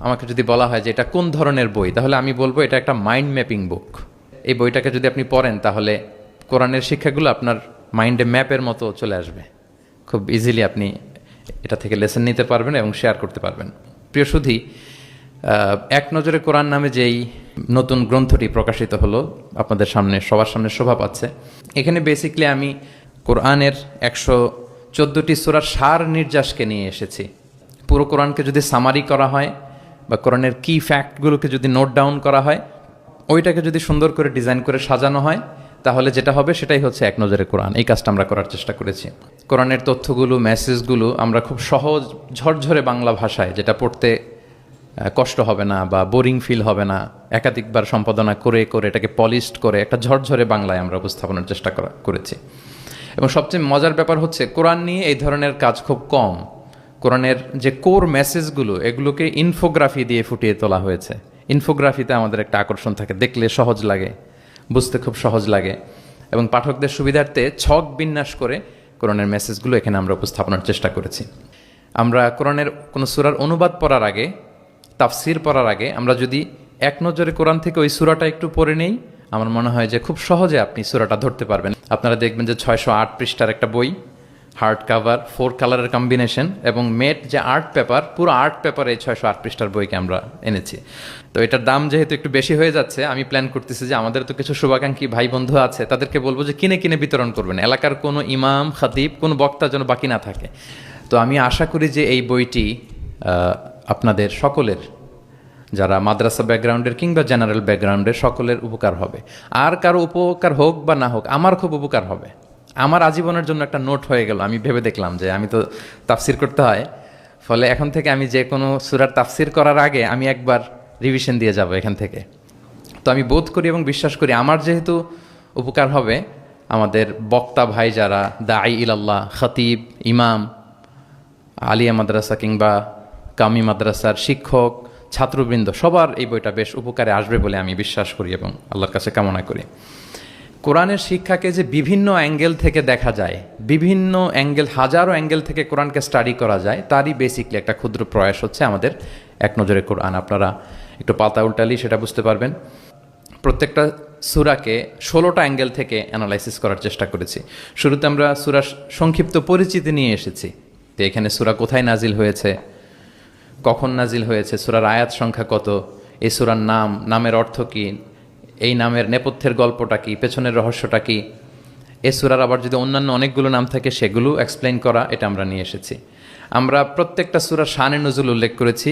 আমাকে যদি বলা হয় যে এটা কোন ধরনের বই, তাহলে আমি বলবো এটা একটা মাইন্ড ম্যাপিং বুক। এই বইটাকে যদি আপনি পড়েন তাহলে কোরআনের শিক্ষাগুলো আপনার মাইন্ডে ম্যাপের মতো চলে আসবে। খুব ইজিলি আপনি এটা থেকে লেসন নিতে পারবেন এবং শেয়ার করতে পারবেন। প্রিয় সুধী, এক নজরে কোরআন নামে যেই নতুন গ্রন্থটি প্রকাশিত হলো আপনাদের সামনে, সবার সামনে শোভা পাচ্ছে, এখানে বেসিকলি আমি কোরআনের 114টি সূরার সার নির্যাসকে নিয়ে এসেছি। পুরো কোরআনকে যদি সামারি করা হয় বা কোরআনের কি ফ্যাক্টগুলোকে যদি নোট ডাউন করা হয়, ওইটাকে যদি সুন্দর করে ডিজাইন করে সাজানো হয়, তাহলে যেটা হবে সেটাই হচ্ছে এক নজরে কোরআন। এই কাজটা আমরা করার চেষ্টা করেছি। কোরআনের তথ্যগুলো, মেসেজগুলো আমরা খুব সহজ ঝরঝরে বাংলা ভাষায়, যেটা পড়তে কষ্ট হবে না বা বোরিং ফিল হবে না, একাধিকবার সম্পাদনা করে করে এটাকে পলিশড করে একটা ঝরঝরে বাংলায় আমরা উপস্থাপনের চেষ্টা করেছি। এবং সবচেয়ে মজার ব্যাপার হচ্ছে কোরআন নিয়ে এই ধরনের কাজ খুব কম। কোরআনের যে কোর মেসেজগুলো, এগুলোকে ইনফোগ্রাফি দিয়ে ফুটিয়ে তোলা হয়েছে। ইনফোগ্রাফিতে আমাদের একটা আকর্ষণ থাকে, দেখলে সহজ লাগে, বুঝতে খুব সহজ লাগে, এবং পাঠকদের সুবিধার্থে ছক বিন্যাস করে কোরআনের মেসেজগুলো এখানে আমরা উপস্থাপনের চেষ্টা করেছি। আমরা কোরআনের কোনো সূরার অনুবাদ পড়ার আগে, তাফসির পড়ার আগে আমরা যদি এক নজরে কোরআন থেকে ওই সূরাটা একটু পড়ে নেই, আমার মনে হয় যে খুব সহজে আপনি সূরাটা ধরতে পারবেন। আপনারা দেখবেন যে 608 পৃষ্ঠার একটা বই, হার্ড কাভার, 4 কালারের কম্বিনেশন, এবং মেট যে আর্ট পেপার, পুরো আর্ট পেপারে এই 608 পৃষ্ঠার বইকে আমরা এনেছি। তো এটার দাম যেহেতু একটু বেশি হয়ে যাচ্ছে, আমি প্ল্যান করতেছি যে আমাদের তো কিছু শুভাকাঙ্ক্ষী ভাই বন্ধু আছে, তাদেরকে বলবো যে কিনে কিনে বিতরণ করবেন। এলাকার কোনো ইমাম, খাতিব, কোনো বক্তা যেন বাকি না থাকে। তো আমি আশা করি যে এই বইটি আপনাদের সকলের, যারা মাদ্রাসা ব্যাকগ্রাউন্ডের কিংবা জেনারেল ব্যাকগ্রাউন্ডের, সকলের উপকার হবে। আর কারো উপকার হোক বা না হোক, আমার খুব উপকার হবে। আমার আজীবনের জন্য একটা নোট হয়ে গেল। আমি ভেবে দেখলাম যে আমি তো তাফসির করতে হয়, ফলে এখন থেকে আমি যে কোনো সূরার তাফসির করার আগে আমি একবার রিভিশন দিয়ে যাব এখান থেকে। তো আমি বোধ করি এবং বিশ্বাস করি আমার যেহেতু উপকার হবে, আমাদের বক্তা ভাই যারা, দাঈ ইলাল্লাহ, খতিব, ইমাম, আলিয়া মাদ্রাসা কিংবা কামি মাদ্রাসার শিক্ষক, ছাত্রবৃন্দ, সবার এই বইটা বেশ উপকারে আসবে বলে আমি বিশ্বাস করি এবং আল্লাহর কাছে কামনা করি। কোরআনের শিক্ষাকে যে বিভিন্ন অ্যাঙ্গেল থেকে দেখা যায়, বিভিন্ন অ্যাঙ্গেল, হাজারো অ্যাঙ্গেল থেকে কোরআনকে স্টাডি করা যায়, তারই বেসিকলি একটা ক্ষুদ্র প্রয়াস হচ্ছে আমাদের এক নজরে কোরআন। আপনারা একটু পাতা উল্টালেই সেটা বুঝতে পারবেন। প্রত্যেকটা সূরাকে 16টা অ্যাঙ্গেল থেকে অ্যানালাইসিস করার চেষ্টা করেছি। শুরুতে আমরা সূরার সংক্ষিপ্ত পরিচিতি নিয়ে এসেছি, তো এখানে সূরা কোথায় নাজিল হয়েছে, কখন নাজিল হয়েছে, সূরার আয়াত সংখ্যা কত, এই সূরার নাম, নামের অর্থ কী, এই নামের নেপথ্যের গল্পটা কী, পেছনের রহস্যটা কী, এই সূরার আবার যদি অন্যান্য অনেকগুলো নাম থাকে সেগুলো এক্সপ্লেইন করা, এটা আমরা নিয়ে এসেছি। আমরা প্রত্যেকটা সূরার শানে নুজুল উল্লেখ করেছি,